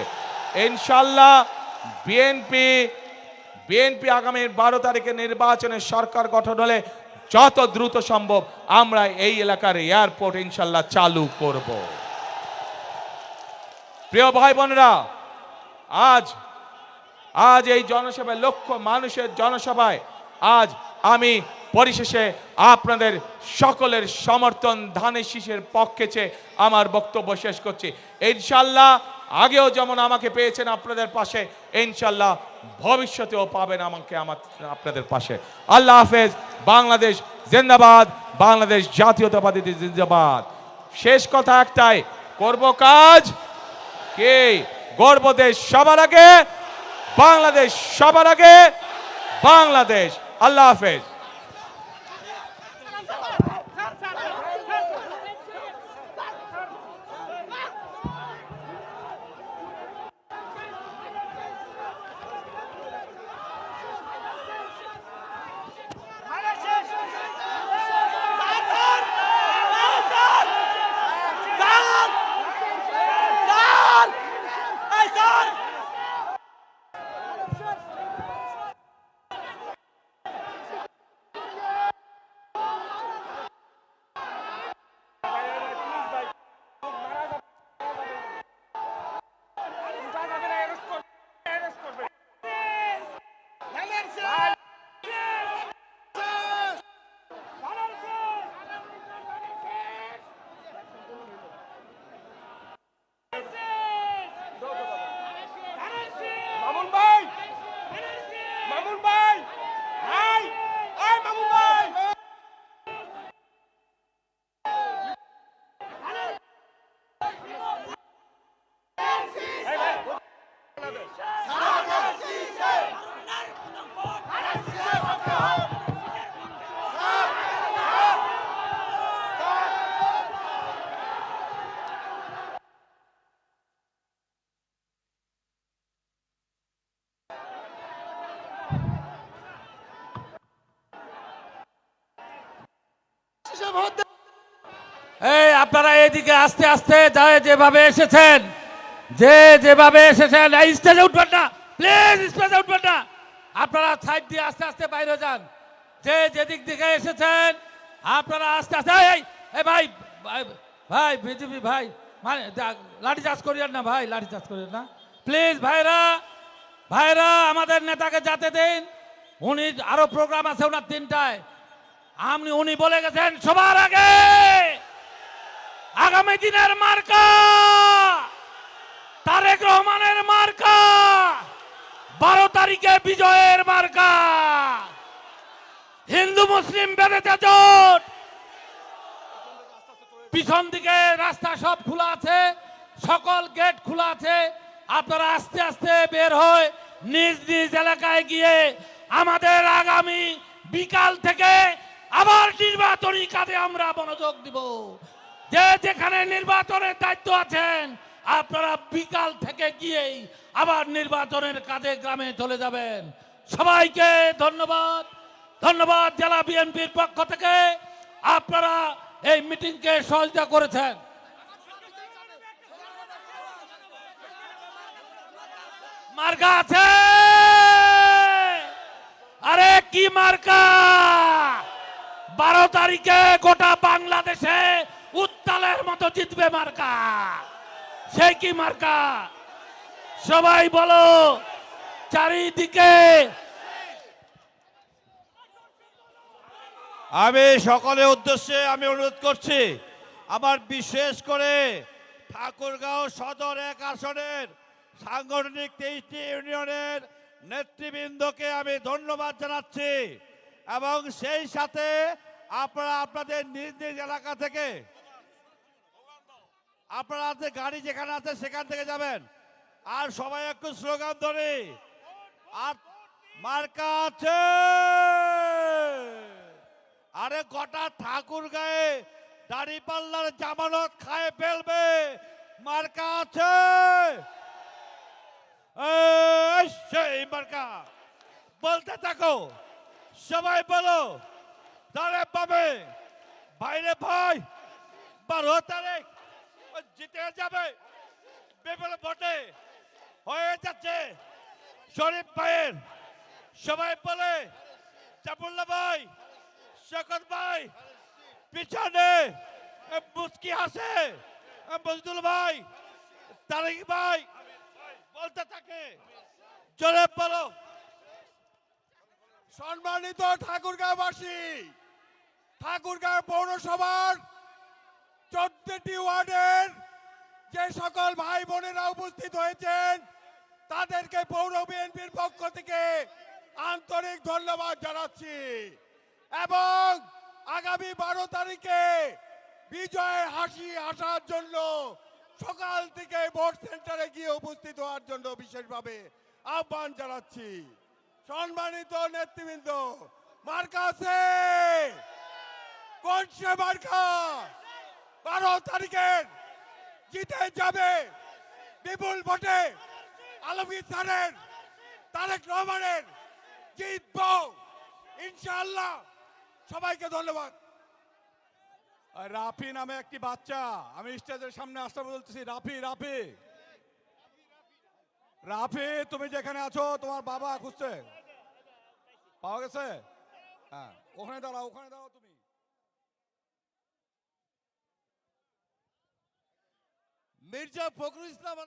S3: ইনশাআল্লাহ বিএনপি আগামী 12 তারিখে নির্বাচনের সরকার গঠন হলে যত দ্রুত সম্ভব আমরা এই এলাকার এয়ারপোর্ট ইনশাআল্লাহ চালু করব। প্রিয় ভাই বোনেরা, আজ এই জনসভায়, লক্ষ মানুষের জনসভায় আজ আমি পরিশেষে আপনাদের সকলের সমর্থন ধানের শীষের পক্ষে চেয়ে আমার বক্তব্য শেষ করছি। ইনশাআল্লাহ আগেও যেমন আমাকে পেয়েছেন আপনাদের পাশে, ইনশাআল্লাহ ভবিষ্যতেও পাবেন আমাকে আপনাদের পাশে। আল্লাহ হাফেজ। বাংলাদেশ জিন্দাবাদ, বাংলাদেশ জাতীয়তাবাদী জিন্দাবাদ। শেষ কথা একটাই, করব কাজ, কি গর্ব দেশ সবার আগে, বাংলাদেশ সবার আগে, বাংলাদেশ। আল্লাহ হাফেজ। এই আপনারা এদিকে আস্তে আস্তে যায় যেভাবে এসেছেন, যেভাবে এসেছেন, এই স্টেজে উঠবেন না প্লিজ, স্টেজে উঠবেন না, আপনারা সাইড দিয়ে আস্তে আস্তে বাইরে যান। যেদিক দিকে এসেছেন আপনারা আস্তে আস্তে, এই ভাই ভাই ভাই বিজেপি ভাই, মানে লাঠি চার্জ করিয়েন না ভাই, লাঠি চার্জ করিয়েন না প্লিজ। ভাইরা আমাদের নেতাকে যেতে দিন, উনি আরো প্রোগ্রাম আছে ওনার 3টায়। উনি বলে গেছেন সবার আগে আগামী দিনের মার্কা তারেক রহমানের মার্কা, 12 তারিখে বিজয়ের মার্কা। হিন্দু মুসলিম বেঁধেছে জোট, পিছন দিকে রাস্তা সব খোলা আছে, সকল গেট খোলা আছে। আপনারা আস্তে আস্তে বের হয়ে নিজ নিজ এলাকায় গিয়ে আমাদের আগামী বিকাল থেকে আবার নির্বাচনী কাজে আমরা মনোযোগ দিব। যেখানে নির্বাচনের দায়িত্ব আছেন আপনারা বিকাল থেকে গিয়েই আবার নির্বাচনের কাজে গ্রামে চলে যাবেন। সবাইকে ধন্যবাদ জেলা বিএনপির পক্ষ থেকে, আপনারা এই মিটিংকে সহযোগিতা করেছেন। মার্কা আছে, আরে কি মার্কা, 12 তারিখে গোটা বাংলাদেশে উত্তালের মতো জিতবে মার্কা। সেই কি মার্কা সবাই বলো চারিদিকে।
S6: আমি সকলের উদ্দেশ্যে আমি অনুরোধ করছি, আমার বিশেষ করে ঠাকুরগাঁও সদর 1 আসনের সাংগঠনিক 23টি ইউনিয়নের নেতৃবৃন্দকে আমি ধন্যবাদ জানাচ্ছি, এবং সেই সাথে আপনারা আপনাদের নিজ নিজ এলাকা থেকে আপনারা গাড়ি যেখানে আছে সেখান থেকে যাবেন, আর সবাই একটু স্লোগান ধরে আর মার্কা আছে। আরে গোটা ঠাকুর গায়ে দাড়ি পাল্লার জামানত খায় ফেলবে, মার্কা আছে, সেই মার্কা। বলতে থাকো, সবাই বলো, তারে পাবে বাইরে ভাই 12 তারিখ জিতে যাবে, বিপুল ভোটে হয়ে যাচ্ছে শরীফ ভাইয়ের। সবাই বলে জাফরুল্লাহ ভাই, শকত ভাই, পিছনে মুস্কি হাসে মজদুল ভাই, তারিক ভাই বলতে থাকে, জোরে বলো।
S2: সম্মানিত ঠাকুরগাঁওবাসী, ঠাকুরগাঁও পৌরসভার 14টি ওয়ার্ডের যে সকল ভাই বোনেরা উপস্থিত হয়েছেন তাদেরকে পৌর বিএনপির পক্ষ থেকে আন্তরিক ধন্যবাদ জানাচ্ছি, এবং আগামী 12 তারিখে বিজয়ের হাসি হাসার জন্য সকাল থেকে ভোট সেন্টারে গিয়ে উপস্থিত হওয়ার জন্য বিশেষভাবে আহ্বান জানাচ্ছি। সম্মানিত নেতৃবৃন্দ, মার্কা আছে, কোন সে মার্কা 12 তারিখের জিতে যাবে বিপুল ভোটে, আলমগীর স্যারের, তারেক রহমানের জিতব ইনশাআল্লাহ। সবাইকে ধন্যবাদ।
S7: রাফি নামে একটি বাচ্চা, আমি স্টেজের সামনে আসতে বলতেছি, রাফি তুমি যেখানে আছো তোমার বাবা খুঁজছে, পাওয়া গেছে? হ্যাঁ, ওখানে দাঁড়াও তুমি।
S6: মির্জা ফখরুল ইসলাম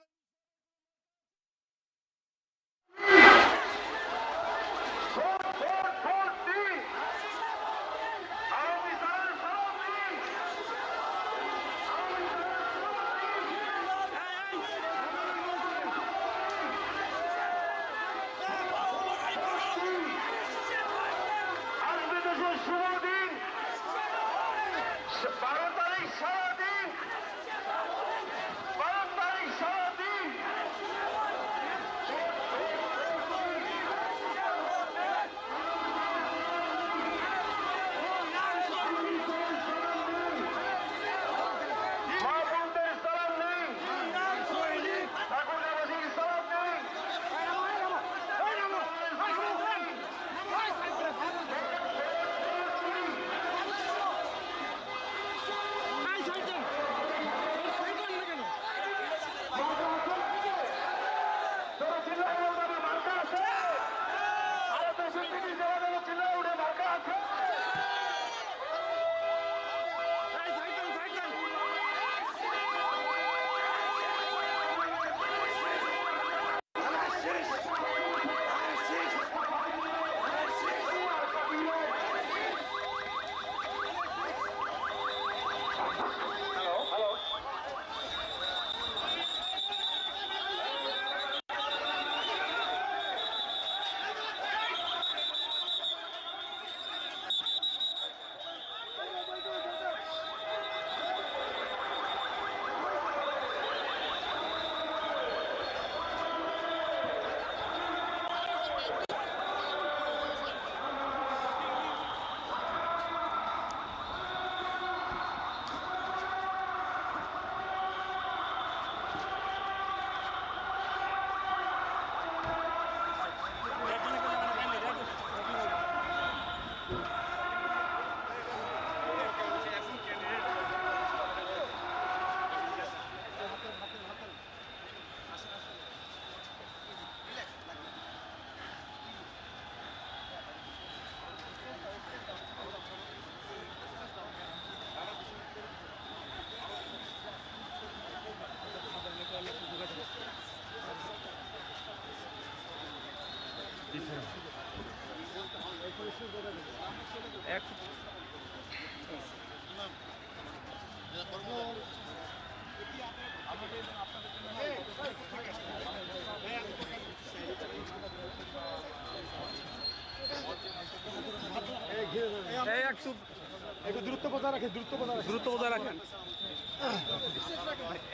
S8: একটু দূরত্ব বজায় রাখেন, দূরত্ব বজায় রাখেন।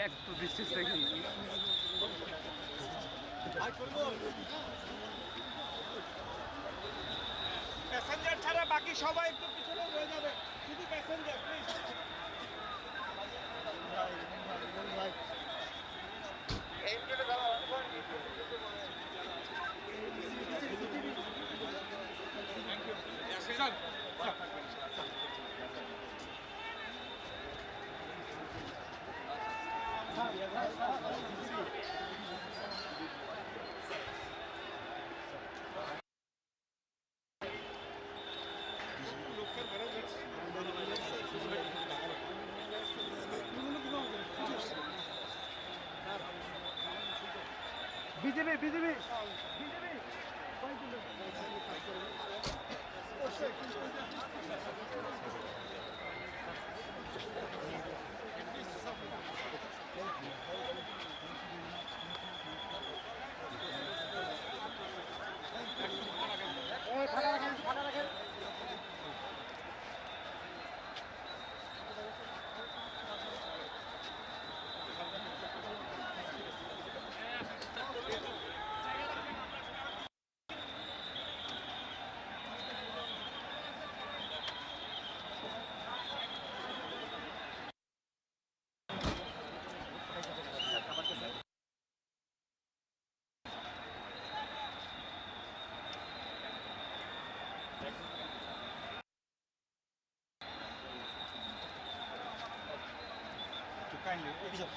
S8: একটু ডিস্টেন্স রাখেন।
S2: প্যাসেঞ্জার ছাড়া বাকি সবাই একটু পিছনে হয়ে যাবে, শুধু প্যাসেঞ্জার প্লিজ।
S8: বিজেপি বিজেপি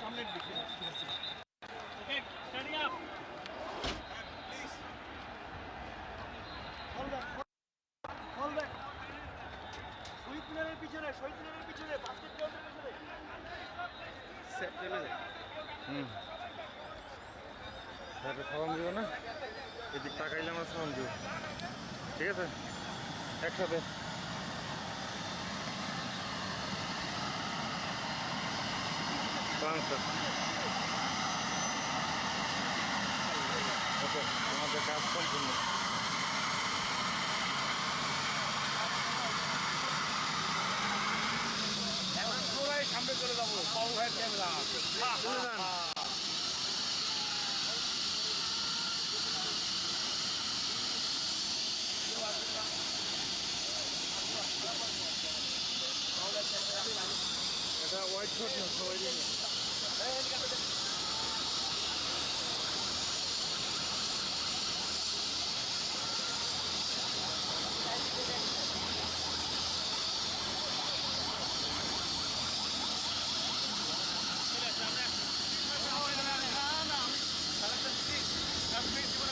S2: সামনের দিকে
S8: শহীদ মিনারের পিছনে, শহীদ মিনারের পিছনে, বাস্কেট বলের পিছনে।
S9: সালাম দিব না, এদিক তাকাইলে আমরা সালাম দিব, ঠিক আছে একসাথে। সালাম স্যার। ওকে, আমাদের কাজ সম্পূর্ণ।
S2: সামনে চলে যাবো, পাওয়ার ভাইয়ের ক্যামেরা
S9: চলে যান। এটা হোয়াইট শট না, সবাই জানে।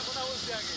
S2: কথা বলছি আগে।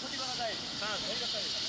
S8: ক্ষতি করা যায় এই রাস্তায়